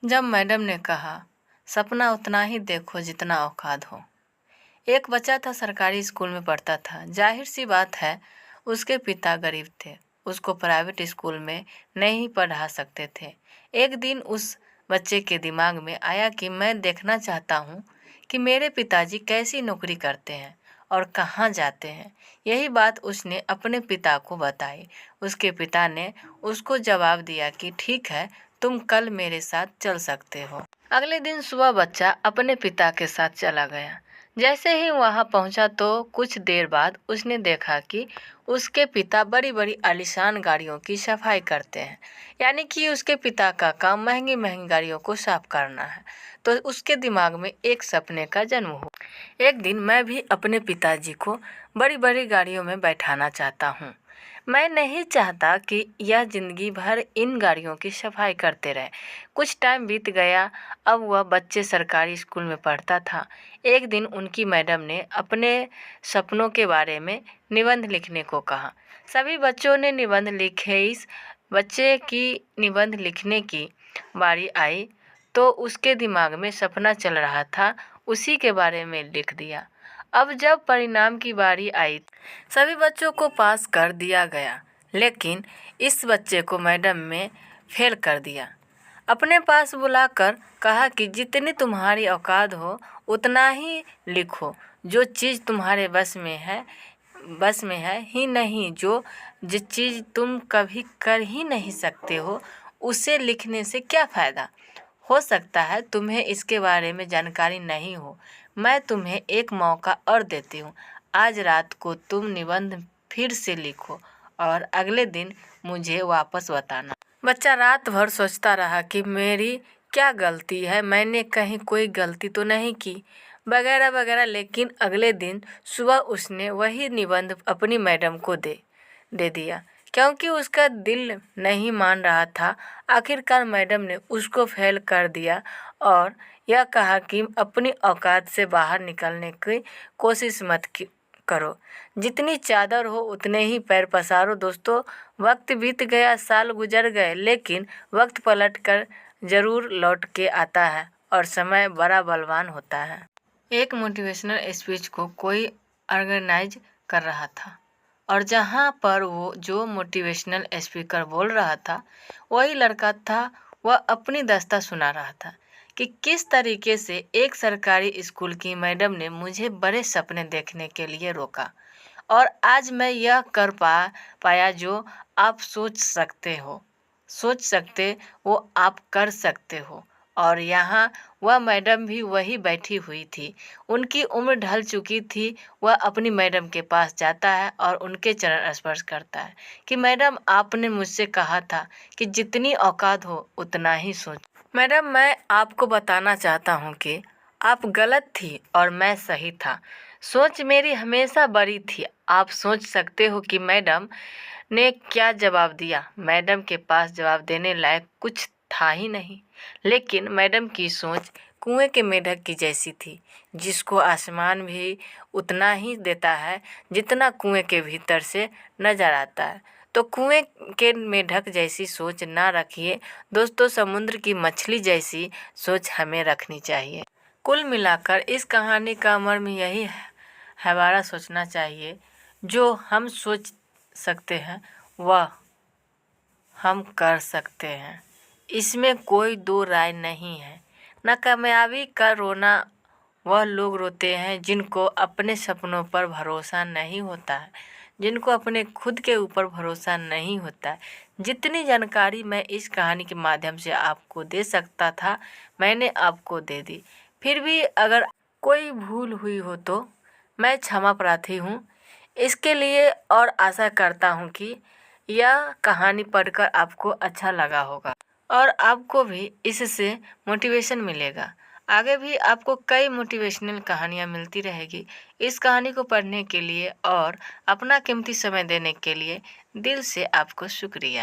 जब मैडम ने कहा, सपना उतना ही देखो जितना औकात हो। एक बच्चा था, सरकारी स्कूल में पढ़ता था। जाहिर सी बात है, उसके पिता गरीब थे, उसको प्राइवेट स्कूल में नहीं पढ़ा सकते थे। एक दिन उस बच्चे के दिमाग में आया कि मैं देखना चाहता हूँ कि मेरे पिताजी कैसी नौकरी करते हैं और कहाँ जाते हैं। यही बात उसने अपने पिता को बताई। उसके पिता ने उसको जवाब दिया कि ठीक है, तुम कल मेरे साथ चल सकते हो। अगले दिन सुबह बच्चा अपने पिता के साथ चला गया। जैसे ही वहां पहुंचा तो कुछ देर बाद उसने देखा कि उसके पिता बड़ी बड़ी आलीशान गाड़ियों की सफाई करते हैं। यानी कि उसके पिता का काम महंगी महंगी गाड़ियों को साफ करना है। तो उसके दिमाग में एक सपने का जन्म हुआ। एक दिन मैं भी अपने पिताजी को बड़ी बड़ी गाड़ियों में बैठाना चाहता हूँ। मैं नहीं चाहता कि यह जिंदगी भर इन गाड़ियों की सफाई करते रहे। कुछ टाइम बीत गया। अब वह बच्चे सरकारी स्कूल में पढ़ता था। एक दिन उनकी मैडम ने अपने सपनों के बारे में निबंध लिखने को कहा। सभी बच्चों ने निबंध लिखे। इस बच्चे की निबंध लिखने की बारी आई तो उसके दिमाग में सपना चल रहा था, उसी के बारे में लिख दिया। अब जब परिणाम की बारी आई, सभी बच्चों को पास कर दिया गया, लेकिन इस बच्चे को मैडम ने फेल कर दिया। अपने पास बुलाकर कहा कि जितनी तुम्हारी औकात हो उतना ही लिखो। जो चीज़ तुम्हारे बस में है ही नहीं, जिस चीज़ तुम कभी कर ही नहीं सकते हो, उसे लिखने से क्या फ़ायदा। हो सकता है तुम्हें इसके बारे में जानकारी नहीं हो। मैं तुम्हें एक मौका और देती हूँ। आज रात को तुम निबंध फिर से लिखो और अगले दिन मुझे वापस बताना। बच्चा रात भर सोचता रहा कि मेरी क्या गलती है, मैंने कहीं कोई गलती तो नहीं की, वगैरह वगैरह। लेकिन अगले दिन सुबह उसने वही निबंध अपनी मैडम को दे दिया, क्योंकि उसका दिल नहीं मान रहा था। आखिरकार मैडम ने उसको फेल कर दिया और यह कहा कि अपनी औकात से बाहर निकलने की कोशिश मत करो। जितनी चादर हो उतने ही पैर पसारो। दोस्तों, वक्त बीत गया, साल गुजर गए, लेकिन वक्त पलट कर जरूर लौट के आता है और समय बड़ा बलवान होता है। एक मोटिवेशनल स्पीच को कोई ऑर्गेनाइज कर रहा था और जहाँ पर वो जो मोटिवेशनल स्पीकर बोल रहा था, वही लड़का था। वह अपनी दास्तां सुना रहा था कि किस तरीके से एक सरकारी स्कूल की मैडम ने मुझे बड़े सपने देखने के लिए रोका और आज मैं यह कर पाया जो आप सोच सकते वो आप कर सकते हो। और यहाँ वह मैडम भी वही बैठी हुई थी। उनकी उम्र ढल चुकी थी। वह अपनी मैडम के पास जाता है और उनके चरण स्पर्श करता है कि मैडम, आपने मुझसे कहा था कि जितनी औकात हो उतना ही सोच। मैडम, मैं आपको बताना चाहता हूँ कि आप गलत थी और मैं सही था। सोच मेरी हमेशा बड़ी थी। आप सोच सकते हो कि मैडम ने क्या जवाब दिया। मैडम के पास जवाब देने लायक कुछ था ही नहीं। लेकिन मैडम की सोच कुएं के मेढक की जैसी थी, जिसको आसमान भी उतना ही देता है जितना कुएं के भीतर से नजर आता है। तो कुएं के मेढक जैसी सोच ना रखिए दोस्तों, समुद्र की मछली जैसी सोच हमें रखनी चाहिए। कुल मिलाकर इस कहानी का मर्म यही है, हमारा सोचना चाहिए। जो हम सोच सकते हैं वह हम कर सकते हैं, इसमें कोई दो राय नहीं है। नाकामयाबी का रोना वह लोग रोते हैं जिनको अपने सपनों पर भरोसा नहीं होता है, जिनको अपने खुद के ऊपर भरोसा नहीं होता है। जितनी जानकारी मैं इस कहानी के माध्यम से आपको दे सकता था, मैंने आपको दे दी। फिर भी अगर कोई भूल हुई हो तो मैं क्षमा प्रार्थी हूँ इसके लिए और आशा करता हूँ कि यह कहानी पढ़कर आपको अच्छा लगा होगा और आपको भी इससे मोटिवेशन मिलेगा। आगे भी आपको कई मोटिवेशनल कहानियाँ मिलती रहेगी। इस कहानी को पढ़ने के लिए और अपना कीमती समय देने के लिए दिल से आपको शुक्रिया।